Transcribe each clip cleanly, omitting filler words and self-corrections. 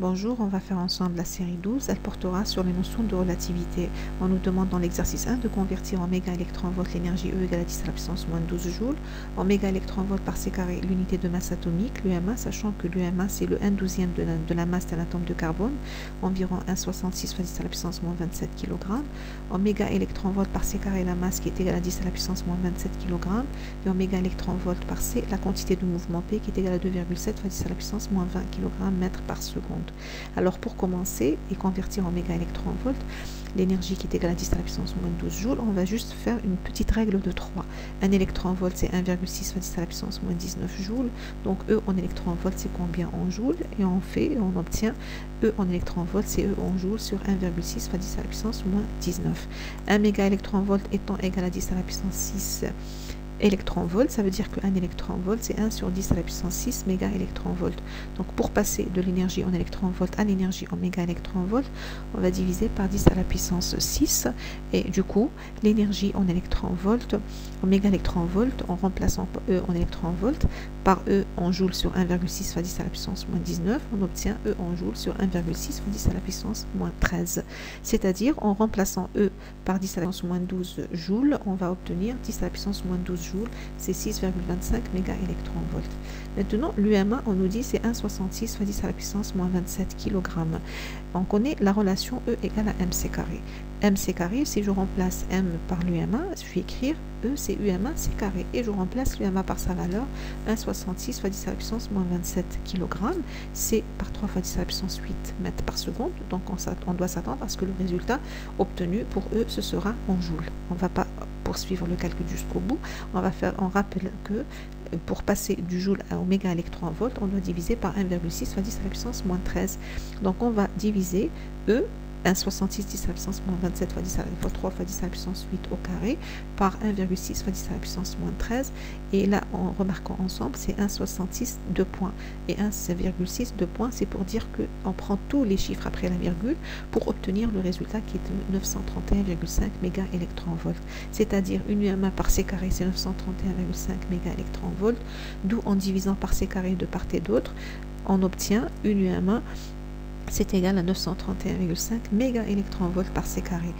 Bonjour, on va faire ensemble la série 12. Elle portera sur les notions de relativité. On nous demande dans l'exercice 1 de convertir en mégaélectronvolts l'énergie E égale à 10 à la puissance moins 12 joules en mégaélectronvolts par C carré l'unité de masse atomique, l'UMA, sachant que l'UMA c'est le 1/12e de la masse d'un atome de carbone, environ 1,66 fois 10 à la puissance moins 27 kg. En mégaélectronvolts par C carré la masse qui est égale à 10 à la puissance moins 27 kg. Et en mégaélectronvolts par C la quantité de mouvement P qui est égale à 2,7 fois 10 à la puissance moins 20 kg mètre par seconde. Alors pour commencer et convertir en mégaélectronvolts l'énergie qui est égale à 10 à la puissance moins 12 joules, on va juste faire une petite règle de 3. Un électronvolt c'est 1,6 fois 10 à la puissance moins 19 joules. Donc E en électronvolts c'est combien en joules? Et on obtient E en électronvolts c'est E en joules sur 1,6 fois 10 à la puissance moins 19. Un mégaélectronvolt étant égal à 10 à la puissance 6 électronvolts, ça veut dire qu'un électronvolt c'est 1 sur 10 à la puissance 6 mégaélectronvolts. Donc pour passer de l'énergie en électronvolts à l'énergie en mégaélectronvolts, on va diviser par 10 à la puissance 6 et du coup l'énergie en électronvolts, en mégaélectronvolts, en remplaçant E en électronvolts par E en joules sur 1,6 fois 10 à la puissance moins 19, on obtient E en joules sur 1,6 fois 10 à la puissance moins 13. C'est-à-dire en remplaçant E par 10 à la puissance moins 12 joules, on va obtenir 10 à la puissance moins 12 joules, c'est 6,25 mégaélectronvolts. Maintenant, l'UMA, on nous dit c'est 1,66 fois 10 à la puissance moins 27 kg. On connaît la relation E égale à mc carré. Mc carré, si je remplace M par l'UMA, je vais écrire E c'est UMA c carré et je remplace l'UMA par sa valeur 1,66 fois 10 à la puissance moins 27 kg. C'est par 3 fois 10 à la puissance 8 mètres par seconde. Donc on doit s'attendre à ce que le résultat obtenu pour E ce sera en joules. On ne va pas poursuivre le calcul jusqu'au bout. On rappelle que pour passer du joule au mégaélectronvolt, on doit diviser par 1,6 fois 10 à la puissance moins 13. Donc on va diviser E 1,66 10 à la puissance moins 27 fois 10 à la 3 fois 10 à la puissance 8 au carré par 1,6 fois 10 à la puissance moins 13. Et là, en remarquant ensemble, c'est 1,66 2 points. Et 1,6 2 points, c'est pour dire qu'on prend tous les chiffres après la virgule pour obtenir le résultat qui est de 931,5 mégaélectronvolts. C'est-à-dire une UMA par C carré, c'est 931,5 mégaélectronvolts. D'où en divisant par C carré de part et d'autre, on obtient une UMA c'est égal à 931,5 mégaélectronvolts par C carré.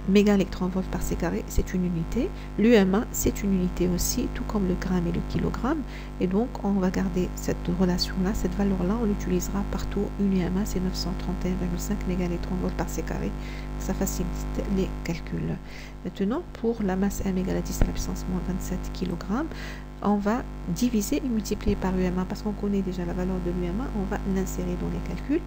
Mégaélectronvolts par C carré, c'est une unité. L'UMA, c'est une unité aussi, tout comme le gramme et le kilogramme. Et donc, on va garder cette relation-là, cette valeur-là, on l'utilisera partout. Une UMA, c'est 931,5 mégaélectronvolts par C carré. Ça facilite les calculs. Maintenant, pour la masse M égale à 10 à la puissance moins 27 kg, on va diviser et multiplier par UMA parce qu'on connaît déjà la valeur de l'UMA, on va l'insérer dans les calculs.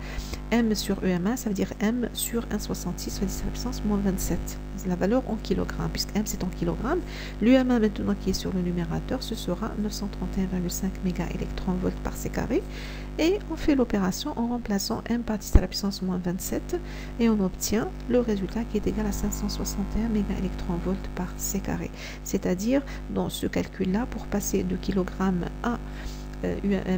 M sur UMA, ça veut dire M sur 1,66 fois 10 à la puissance moins 27. La valeur en kilogrammes, puisque M c'est en kilogrammes. L'UMA maintenant qui est sur le numérateur, ce sera 931,5 mégaélectronvolts par C carré. Et on fait l'opération en remplaçant M par 10 à la puissance moins 27 et on obtient le résultat qui est égal à 561 mégaélectronvolts par C carré. C'est-à-dire, dans ce calcul-là, pour passer de kilogramme à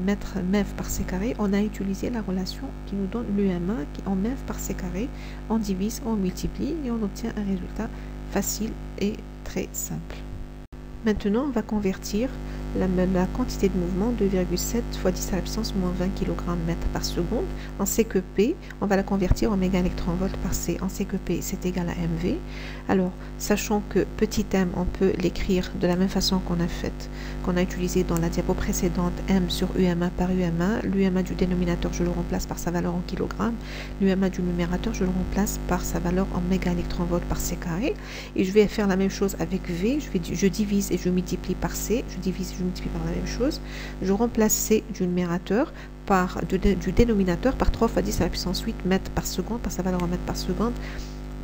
mètre MEV par C carré, on a utilisé la relation qui nous donne l'UMA qui en MEV par C carré, on divise, on multiplie et on obtient un résultat facile et très simple. Maintenant, on va convertir la quantité de mouvement 2,7 fois 10 à la puissance moins 20 kg mètre par seconde. On sait que P, on va la convertir en mégaélectronvolts par C. On sait que P, c'est égal à MV. Alors, sachant que petit m, on peut l'écrire de la même façon qu'on a utilisé dans la diapo précédente, M sur UMA par UMA. L'UMA du dénominateur, je le remplace par sa valeur en kilogrammes. L'UMA du numérateur, je le remplace par sa valeur en mégaélectronvolts par C carré. Et je vais faire la même chose avec V. Je divise et je multiplie par C. Je divise et je multiplie par la même chose. Je remplace C du numérateur du dénominateur par 3 fois 10 à la puissance 8 mètres par seconde, par sa valeur en mètres par seconde,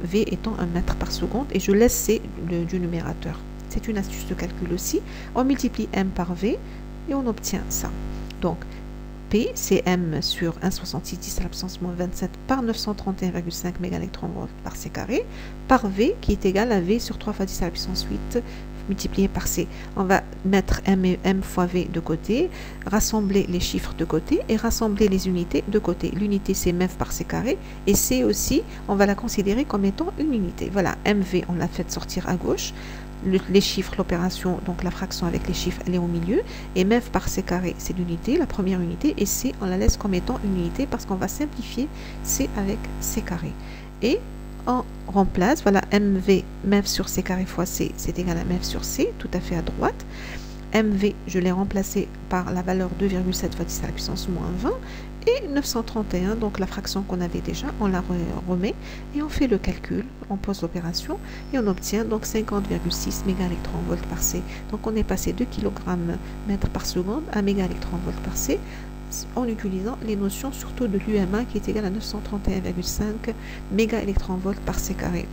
V étant 1 mètre par seconde, et je laisse C du numérateur. C'est une astuce de calcul aussi. On multiplie M par V et on obtient ça. Donc, P, c'est M sur 1,66 10 à la puissance moins 27 par 931,5 mégaélectronvolts par C carré, par V qui est égal à V sur 3 fois 10 à la puissance 8 multiplié par C. On va mettre M fois V de côté, rassembler les chiffres de côté et rassembler les unités de côté. L'unité c'est MEV par C carré et C aussi, on va la considérer comme étant une unité. Voilà, MV, on l'a fait sortir à gauche. les chiffres, l'opération, donc la fraction avec les chiffres, elle est au milieu. Et MEV par C carré, c'est l'unité, la première unité. Et C, on la laisse comme étant une unité parce qu'on va simplifier C avec C carré. Et on remplace, voilà, MEV sur C carré fois C, c'est égal à MEV sur C, tout à fait à droite. MV, je l'ai remplacé par la valeur 2,7 fois 10 à la puissance moins 20. Et 931, donc la fraction qu'on avait déjà, on la remet et on fait le calcul, on pose l'opération et on obtient donc 50,6 mégaélectronvolts par C. Donc on est passé de kg mètre par seconde à mégaélectronvolts par C en utilisant les notions surtout de l'UMA qui est égal à 931,5 mégaélectronvolts par C carré.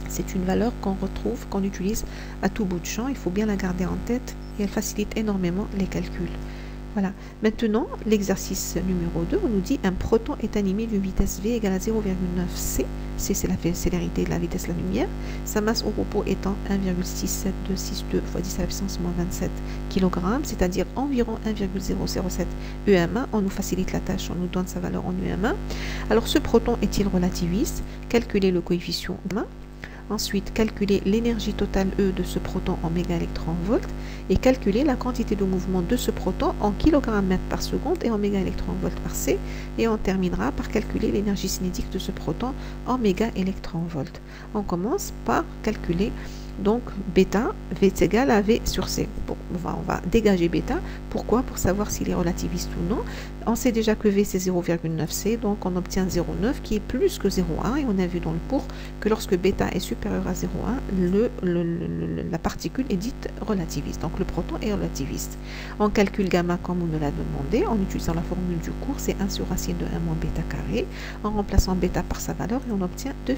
C'est une valeur qu'on retrouve, qu'on utilise à tout bout de champ. Il faut bien la garder en tête et elle facilite énormément les calculs. Voilà. Maintenant, l'exercice numéro 2, on nous dit un proton est animé d'une vitesse v égale à 0,9 c. C, c'est la célérité de la vitesse de la lumière. Sa masse au repos étant 1,67262 fois 10 à la puissance moins 27 kg, c'est-à-dire environ 1,007 UMA. On nous facilite la tâche, on nous donne sa valeur en UMA. Alors, ce proton est-il relativiste? Calculez le coefficient UMA. Ensuite, calculer l'énergie totale E de ce proton en mégaélectronvolts et calculer la quantité de mouvement de ce proton en kg/mètre par seconde et en mégaélectronvolts par C. Et on terminera par calculer l'énergie cinétique de ce proton en mégaélectronvolts. On commence par calculer donc bêta, V est égal à V sur C. Bon, on va dégager bêta. Pourquoi? Pour savoir s'il est relativiste ou non. On sait déjà que V c'est 0,9 C, donc on obtient 0,9 qui est plus que 0,1 et on a vu dans le cours que lorsque bêta est supérieur à 0,1, la particule est dite relativiste, donc le proton est relativiste. On calcule gamma comme on nous l'a demandé en utilisant la formule du cours, c'est 1 sur racine de 1 moins bêta carré, en remplaçant bêta par sa valeur et on obtient 2,29.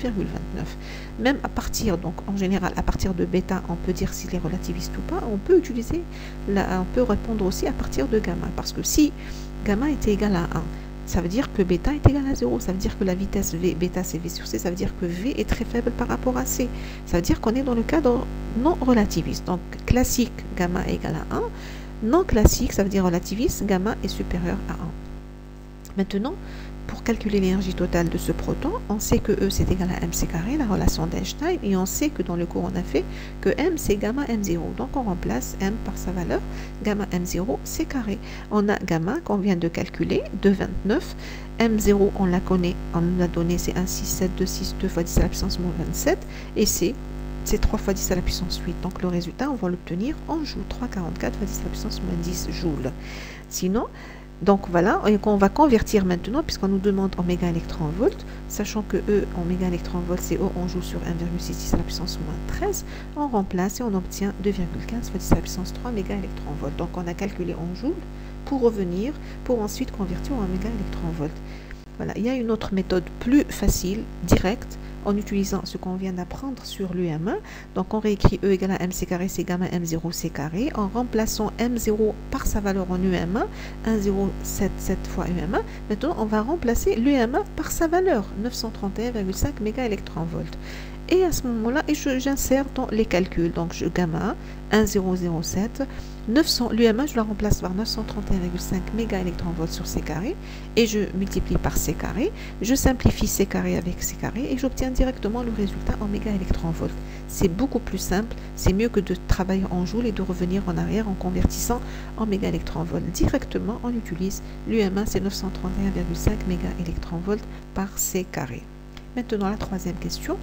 Même à partir, donc en général à partir de bêta, on peut dire s'il est relativiste ou pas. On peut utiliser, on peut répondre aussi à partir de gamma, parce que si gamma était égal à 1, ça veut dire que bêta est égal à 0, ça veut dire que la vitesse V, bêta c'est V sur C, ça veut dire que V est très faible par rapport à C. Ça veut dire qu'on est dans le cadre non relativiste. Donc classique, gamma est égal à 1. Non classique, ça veut dire relativiste, gamma est supérieur à 1. Maintenant, pour calculer l'énergie totale de ce proton, on sait que E c'est égal à mc carré, la relation d'Einstein, et on sait que dans le cours on a fait que M c'est gamma M0. Donc on remplace M par sa valeur, gamma M0 c'est carré. On a gamma qu'on vient de calculer, 2,29. M0 on la connaît, on nous l'a donné, c'est 1,67262 fois 10 à la puissance moins 27, et c'est 3 fois 10 à la puissance 8. Donc le résultat, on va l'obtenir en joules, 3,44 fois 10 à la puissance moins 10 joules. Sinon, donc voilà, et qu'on va convertir maintenant, puisqu'on nous demande en mégaélectronvolts, sachant que E en mégaélectronvolts, c'est E, on joue sur 1,66 à la puissance moins 13, on remplace et on obtient 2,15 fois 10 à la puissance 3 mégaélectronvolts. Donc on a calculé en joules pour revenir, pour ensuite convertir en mégaélectronvolts. Voilà, il y a une autre méthode plus facile, directe, en utilisant ce qu'on vient d'apprendre sur l'UMA. Donc on réécrit E égale à mc carré, c'est gamma M0 C carré, en remplaçant M0 par sa valeur en UMA, 1,077 fois UMA. Maintenant on va remplacer l'UMA par sa valeur, 931,5 mégaélectronvolts. Et à ce moment-là, j'insère dans les calculs. Donc je gamma 1,007, 900, l'UMA je la remplace par 931,5 mégaélectronvolts sur C carré et je multiplie par C carré. Je simplifie C carré avec C carré et j'obtiens directement le résultat en mégaélectronvolts. C'est beaucoup plus simple, c'est mieux que de travailler en joules et de revenir en arrière en convertissant en mégaélectronvolts. Directement, on utilise l'UMA, c'est 931,5 mégaélectronvolts par C carré. Maintenant, la troisième question.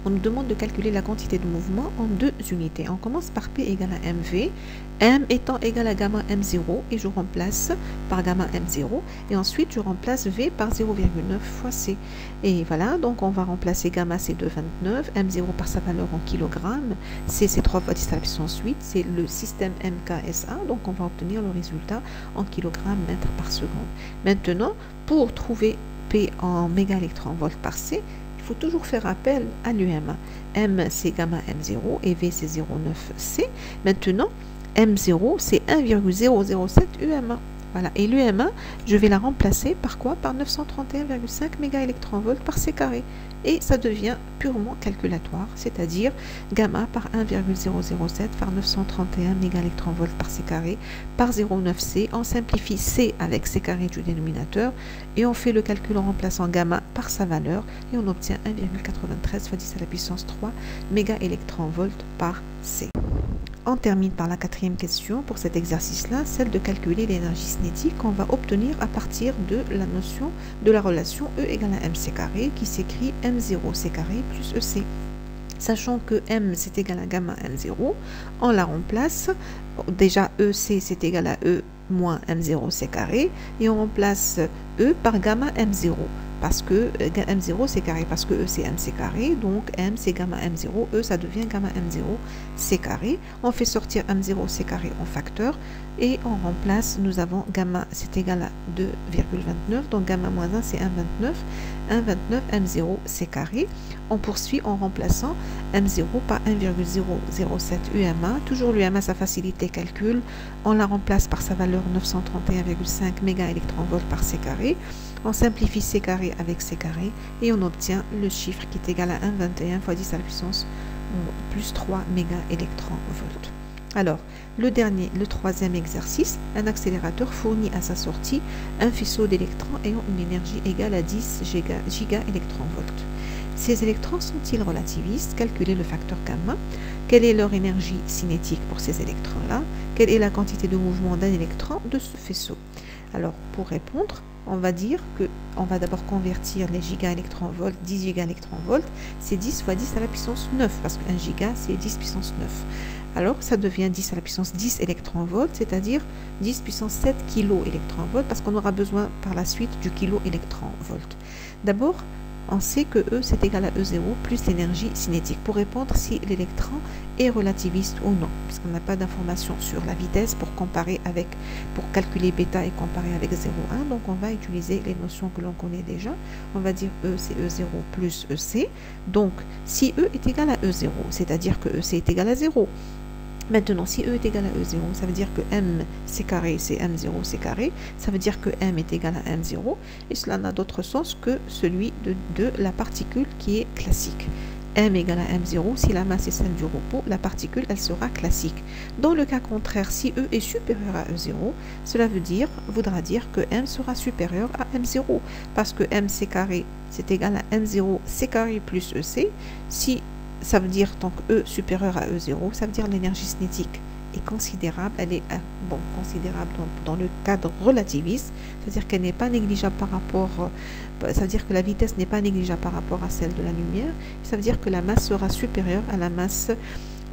On nous demande de calculer la quantité de mouvement en deux unités. On commence par P égale à MV, M étant égal à gamma M0 et je remplace par gamma M0 et ensuite je remplace V par 0,9 fois C. Et voilà, donc on va remplacer gamma c'est 2,29, M0 par sa valeur en kilogrammes, C c'est 3 fois 10 à la puissance 8, c'est le système MKSA, donc on va obtenir le résultat en kilogrammes mètre par seconde. Maintenant, pour trouver P en mégaélectronvolts par C, il faut toujours faire appel à l'UMA. M c'est gamma M0 et V c'est 0,9 C. Maintenant, M0 c'est 1,007 UMA. Voilà, et l'UMA, je vais la remplacer par quoi? Par 931,5 mégaélectronvolts par C carré. Et ça devient purement calculatoire, c'est-à-dire gamma par 1,007 par 931 mégaélectronvolts par C carré par 0,9C. On simplifie C avec C carré du dénominateur et on fait le calcul en remplaçant gamma par sa valeur et on obtient 1,93 fois 10 à la puissance 3 mégaélectronvolts par C. On termine par la quatrième question pour cet exercice-là, celle de calculer l'énergie cinétique qu'on va obtenir à partir de la notion de la relation E égale à mc carré qui s'écrit m0c carré plus ec. Sachant que m c'est égal à gamma m0, on la remplace. Déjà ec c'est égal à e moins m0c carré et on remplace e par gamma m0. Parce que m0 c'est carré, parce que e c'est mc carré, donc m c'est gamma m0, e ça devient gamma m0 c carré. On fait sortir m0 c carré en facteur et on remplace, nous avons gamma c'est égal à 2,29, donc gamma moins 1 c'est 1,29 m0 c carré. On poursuit en remplaçant m0 par 1,007 UMA, toujours l'UMA ça facilite les calculs, on la remplace par sa valeur 931,5 mégaélectronvolts par c carré. On simplifie C carré avec C carré et on obtient le chiffre qui est égal à 1,21 fois 10 à la puissance plus 3 mégaélectronvolts. Alors, le troisième exercice, un accélérateur fournit à sa sortie un faisceau d'électrons ayant une énergie égale à 10 gigaélectronvolts. Ces électrons sont-ils relativistes? Calculez le facteur gamma. Quelle est leur énergie cinétique pour ces électrons-là? Quelle est la quantité de mouvement d'un électron de ce faisceau? Alors, pour répondre, on va dire que on va d'abord convertir les gigaélectronvolts, 10 gigaélectronvolts, c'est 10 fois 10 à la puissance 9, parce qu'un giga, c'est 10 puissance 9. Alors, ça devient 10 à la puissance 10 électronvolts, c'est-à-dire 10 puissance 7 kiloélectronvolts, parce qu'on aura besoin par la suite du kiloélectronvolt. D'abord, on sait que E c'est égal à E0 plus l'énergie cinétique pour répondre si l'électron est relativiste ou non, parce qu'on n'a pas d'informations sur la vitesse pour comparer avec, pour calculer bêta et comparer avec 0,1. Donc on va utiliser les notions que l'on connaît déjà. On va dire E c'est E0 plus EC. Donc si E est égal à E0, c'est-à-dire que EC est égal à 0. Maintenant, si E est égal à E0, ça veut dire que M c carré c'est M0 c carré, ça veut dire que M est égal à M0, et cela n'a d'autre sens que celui de la particule qui est classique. M égale à M0, si la masse est celle du repos, la particule elle sera classique. Dans le cas contraire, si E est supérieur à E0, cela voudra dire que M sera supérieur à M0, parce que M c carré c'est égal à M0 c carré plus EC. Si ça veut dire donc E supérieur à E0, ça veut dire l'énergie cinétique est considérable, elle est considérable dans le cadre relativiste, c'est-à-dire qu'elle n'est pas négligeable par rapport, ça veut dire que la vitesse n'est pas négligeable par rapport à celle de la lumière, ça veut dire que la masse sera supérieure à la masse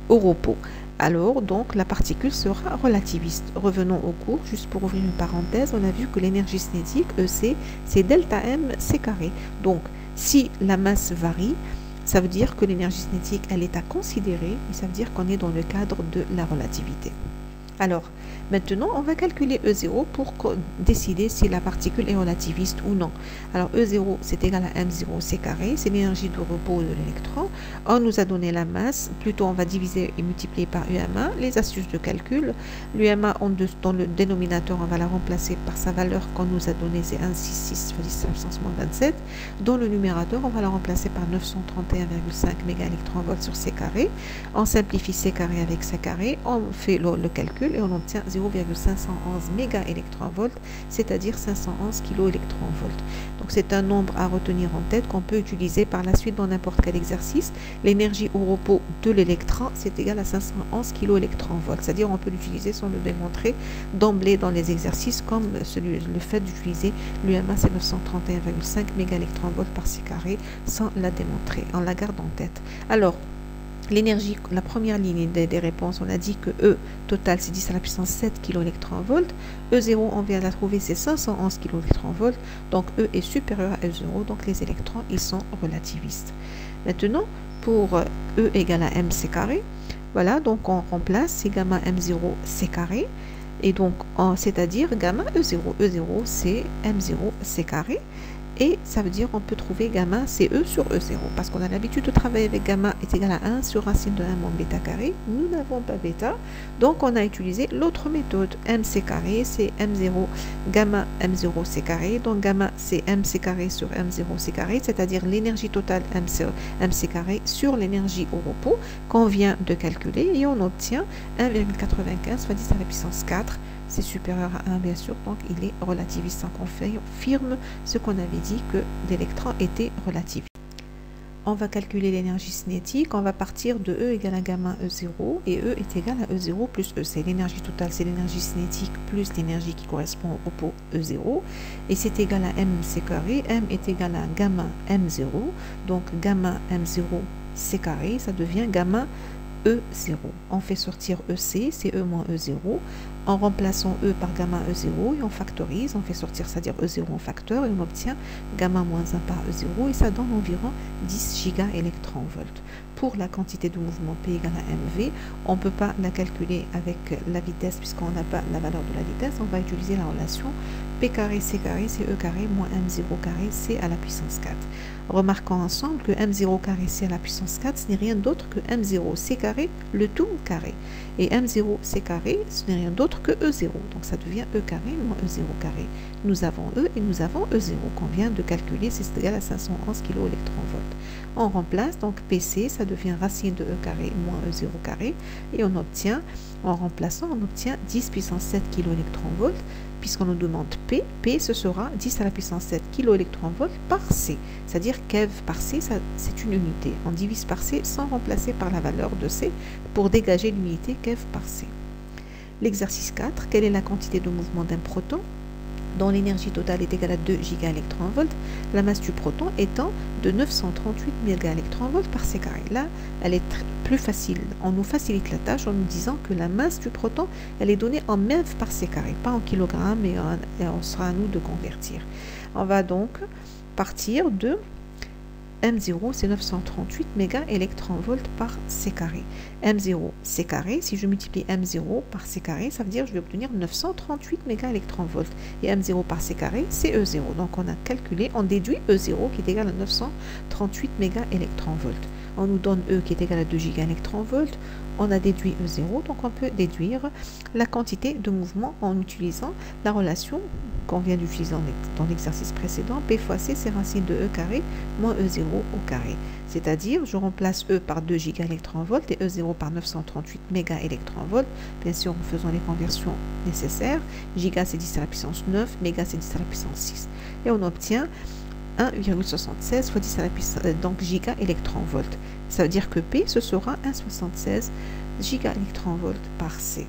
au repos. Alors donc la particule sera relativiste. Revenons au cours, juste pour ouvrir une parenthèse, on a vu que l'énergie cinétique EC c'est delta M c carré. Donc si la masse varie, ça veut dire que l'énergie cinétique, elle est à considérer et ça veut dire qu'on est dans le cadre de la relativité. Alors, maintenant, on va calculer E0 pour décider si la particule est relativiste ou non. Alors, E0, c'est égal à M0 c carré, c'est l'énergie de repos de l'électron. On nous a donné la masse, plutôt on va diviser et multiplier par UMA. Les astuces de calcul, l'UMA dans le dénominateur, on va la remplacer par sa valeur qu'on nous a donnée, c'est 1,66 fois 10 à la puissance moins 27. Dans le numérateur, on va la remplacer par 931,5 mégaélectronvolts sur c carré. On simplifie c carré avec c carré, on fait le calcul et on obtient 0,511 mégaélectronvolts, c'est-à-dire 511 kiloélectronvolts. Donc c'est un nombre à retenir en tête qu'on peut utiliser par la suite dans n'importe quel exercice. L'énergie au repos de l'électron, c'est égal à 511 kiloélectronvolts, c'est-à-dire on peut l'utiliser sans le démontrer d'emblée dans les exercices, comme le fait d'utiliser l'UMA c'est 931,5 mégaélectronvolts par c carré sans la démontrer. On la garde en tête. Alors, l'énergie, la première ligne des réponses, on a dit que E total c'est 10 à la puissance 7 kiloélectronvolts. E0, on vient de la trouver, c'est 511 kiloélectronvolts. Donc E est supérieur à E0, donc les électrons, ils sont relativistes. Maintenant, pour E égale à M c carré, voilà, donc on remplace, c'est gamma M0 c carré. Et donc, c'est-à-dire gamma E0. E0, c'est M0 c carré. Et ça veut dire on peut trouver gamma CE sur E0. Parce qu'on a l'habitude de travailler avec gamma est égal à 1 sur racine de 1 moins bêta carré. Nous n'avons pas bêta. Donc on a utilisé l'autre méthode. MC carré, c'est M0 gamma M0 C carré. Donc gamma c'est MC carré sur M0 C carré, c'est-à-dire l'énergie totale MC carré sur l'énergie au repos qu'on vient de calculer. Et on obtient 1,95 fois 10 à la puissance 4. C'est supérieur à 1 bien sûr, donc il est relativiste. Donc on confirme ce qu'on avait dit que l'électron était relativiste. On va calculer l'énergie cinétique, on va partir de E égale à gamma E0 et E est égal à E0 plus E. C'est l'énergie totale, c'est l'énergie cinétique plus l'énergie qui correspond au repos E0 et c'est égal à MC carré. M est égal à gamma M0, donc gamma M0 C carré, ça devient gamma E0. On fait sortir EC, c'est E moins E0. En remplaçant E par gamma E0 et on factorise, on fait sortir, c'est-à-dire E0 en facteur et on obtient gamma moins 1 par E0 et ça donne environ 10 gigaélectronvolts. Pour la quantité de mouvement P égale à mv, on ne peut pas la calculer avec la vitesse puisqu'on n'a pas la valeur de la vitesse, on va utiliser la relation P carré C carré c'est E carré moins M0 carré C à la puissance 4. Remarquons ensemble que M0 carré C à la puissance 4 ce n'est rien d'autre que M0 C carré le tout carré. Et M0 C carré ce n'est rien d'autre que E0. Donc ça devient E carré moins E0 carré. Nous avons E et nous avons E0 qu'on vient de calculer, c'est égal à 511 kV. On remplace donc PC, ça devient racine de E carré moins E0 carré. Et on obtient, en remplaçant, on obtient 10 puissance 7 kV puisqu'on nous demande P. P ce sera 10 à la puissance 7 kV par C. C'est-à-dire keV par C, c'est une unité. On divise par C sans remplacer par la valeur de C pour dégager l'unité keV par C. L'exercice 4, quelle est la quantité de mouvement d'un proton dont l'énergie totale est égale à 2 gigaélectronvolts, la masse du proton étant de 938 mégaélectronvolts par C carré. Là, elle est plus facile. On nous facilite la tâche en nous disant que la masse du proton, elle est donnée en MeV par C carré, pas en kilogrammes, et on sera à nous de convertir. On va donc partir de M0, c'est 938 mégaélectronvolts par C carré. M0, C carré, si je multiplie M0 par C carré, ça veut dire que je vais obtenir 938 mégaélectronvolts. Et M0 par C carré, c'est E0. Donc on a calculé, on déduit E0 qui est égal à 938 mégaélectronvolts. On nous donne E qui est égal à 2 gigaélectronvolts. On a déduit E0, donc on peut déduire la quantité de mouvement en utilisant la relation qu'on vient d'utiliser dans l'exercice précédent. P fois C, c'est racine de E carré moins E0 au carré. C'est-à-dire, je remplace E par 2 gigaélectronvolts et E0 par 938 mégaélectronvolts, bien sûr en faisant les conversions nécessaires. Giga, c'est 10 à la puissance 9, méga, c'est 10 à la puissance 6. Et on obtient 1,76 fois 10 à la puissance, donc gigaélectronvolts. Ça veut dire que P, ce sera 1,76 gigaélectronvolts par C.